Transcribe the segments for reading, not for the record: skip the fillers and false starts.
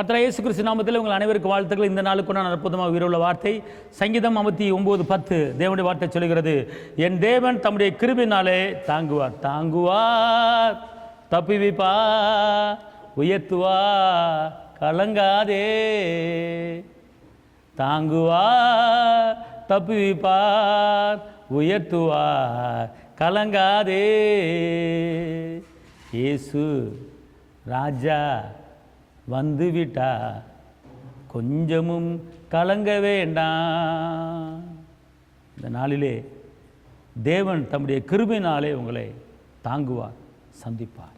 கர்த்தர் இயேசு கிறிஸ்து நாமத்தில் உங்கள் அனைவருக்கு வாழ்த்துக்கள். இந்த நாளுக்குண்டான அற்புதமாக உயிருள்ள வார்த்தை சங்கீதம் 59:10 தேவனுடைய வார்த்தை சொல்கிறது, என் தேவன் தம்முடைய கிருபையினாலே தாங்குவார், தாங்குவார், தப்புவிப்பார், உயர்த்துவார், கலங்காதே. தாங்குவார், தப்புவிப்பார், உயர்த்துவார், கலங்காதே. இயேசு ராஜா வந்துவிட்டா, கொஞ்சமும் கலங்க வேண்டாம். இந்த நாளிலே தேவன் தம்முடைய கிருபையினாலே உங்களை தாங்குவார், சந்திப்பார்.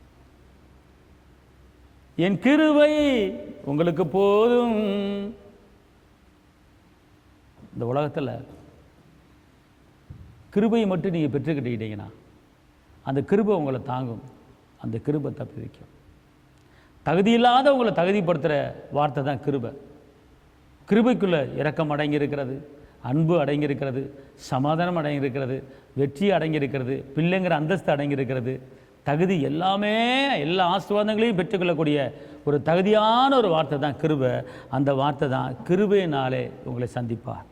என் கிருபை உங்களுக்கு போதும். இந்த உலகத்தில் கிருபையை மட்டும் நீங்கள் பெற்றுக்கிட்டீங்கன்னா அந்த கிருபை உங்களை தாங்கும், அந்த கிருபை தப்பி வைக்கும். தகுதி இல்லாத உங்களை தகுதிப்படுத்துகிற வார்த்தை தான் கிருபை. கிருபைக்குள்ளே இரக்கம் அடங்கியிருக்கிறது, அன்பு அடங்கியிருக்கிறது, சமாதானம் அடங்கியிருக்கிறது, வெற்றி அடங்கியிருக்கிறது, பிள்ளைங்கிற அந்தஸ்து அடங்கியிருக்கிறது. தகுதி எல்லாமே, எல்லா ஆசீர்வாதங்களையும் பெற்றுக்கொள்ளக்கூடிய ஒரு தகுதியான ஒரு வார்த்தை தான் கிருபை. அந்த வார்த்தை தான் கிருபையினாலே உங்களை சந்திப்பார்.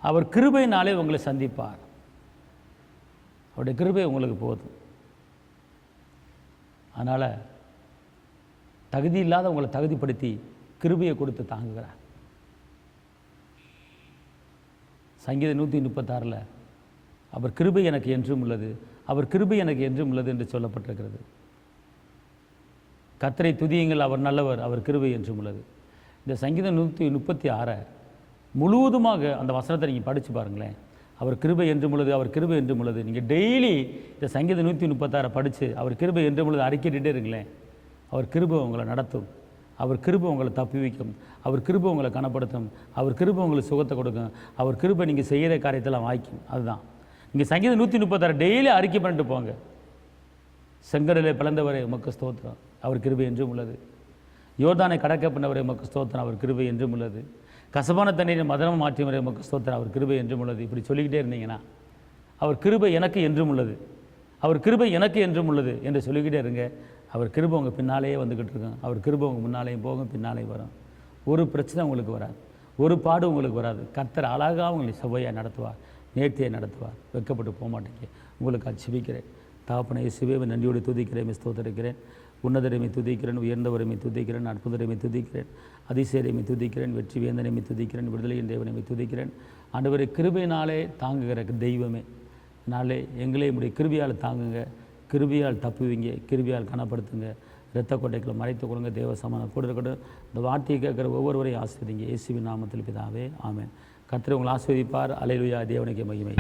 அவர் கிருபையினாலே உங்களை சந்திப்பார். அவருடைய கிருபை உங்களுக்கு போதும். அதனால் தகுதி இல்லாத உங்களை தகுதிப்படுத்தி கிருபையை கொடுத்து தாங்குகிறார். சங்கீதம் 136 அவர் கிருபை எனக்கு என்றும் உள்ளது, அவர் கிருபை எனக்கு என்றும் உள்ளது என்று சொல்லப்பட்டிருக்கிறது. கர்த்தரை துதியுங்கள், அவர் நல்லவர், அவர் கிருபை என்றும் உள்ளது. இந்த சங்கீதம் 136 முழுவதுமாக அந்த வசனத்தை நீங்கள் படித்து பாருங்களேன். அவர் கிருபை என்றும் உள்ளது, அவர் கிருபை என்றும் உள்ளது. நீங்கள் டெய்லி இந்த சங்கீதம் 136 படித்து அவர் கிருபை என்றும் உள்ளது அறிக்கிட்டே இருங்களேன். அவர் கிருபை உங்களை நடத்தும், அவர் கிருபை உங்களை தப்பி வைக்கும், அவர் கிருபை உங்களை கனப்படுத்தும், அவர் கிருபை உங்களுக்கு சுகத்தை கொடுக்கும், அவர் கிருபை நீங்கள் செய்கிற காரியத்தெல்லாம் வாய்க்கும். அதுதான் நீங்கள் சங்கீதம் 136 டெய்லி அறிக்கை பண்ணிட்டு போங்க. செங்கடலை பிளந்தவரை உமக்கு ஸ்தோத்திரம், அவர் கிருபை என்றும் உள்ளது. யோர்தானை கடக்க பண்ணவரை உமக்கு ஸ்தோத்திரம், அவர் கிருபை என்றும் உள்ளது. கசப்பான தண்ணீரை மதனம் மாற்றியவரை உமக்கு ஸ்தோத்திரம், அவர் கிருபை என்றும் உள்ளது. இப்படி சொல்லிக்கிட்டே இருந்தீங்கன்னா அவர் கிருபை எனக்கு என்றும் உள்ளது, அவர் கிருபை எனக்கு என்றும் உள்ளது என்று சொல்லிக்கிட்டே இருங்க. அவர் கிருபை உங்கள் பின்னாலேயே வந்துக்கிட்டு இருக்கும். அவர் கிருபை உங்கள் முன்னாலேயும் போகும், பின்னாலேயும் வரும். ஒரு பிரச்சனை உங்களுக்கு வராது, ஒரு பாடு உங்களுக்கு வராது. கர்த்தர் அழகாக உங்களை செவ்வையாக நடத்துவார், நேர்த்தியை நடத்துவார். வெட்கப்பட்டு போக மாட்டேங்க. உங்களுக்கு அச்சிபிக்கிறேன். தகப்பனை இயேசுவே நன்றியோடு துதிக்கிறேன், ஸ்தோத்திரிக்கிறேன். உன்னதரைமை துதிக்கிறேன், உயர்ந்தவரைமை துதிக்கிறேன், அற்புதரைமை துதிக்கிறேன், அதிசயரைமை துதிக்கிறேன், வெற்றி வேந்தனைமை துதிக்கிறேன், விடுதலையின் தேவனைமை துதிக்கிறேன். ஆண்டவரை கிருபையினாலே தாங்குகிற தெய்வமே, நாளே எங்களே உடைய கிருபையால் தாங்குங்க, கிருபையால் தப்புவீங்க, கிருபையால் கனப்படுத்துங்க, இரத்த கொட்டைகளை மறைத்து கொடுங்க. தேவ சமாதானம் கூட இருக்கட்டும். இந்த வார்த்தையை கேட்குற ஒவ்வொருவரையும் ஆசீர்வதிங்க. இயேசுவின் நாமத்தில் பிதாவே, ஆமென். கர்த்தர் உங்களை ஆசீர்வதிப்பார். அல்லேலூயா. தேவனுக்கே மகிமை.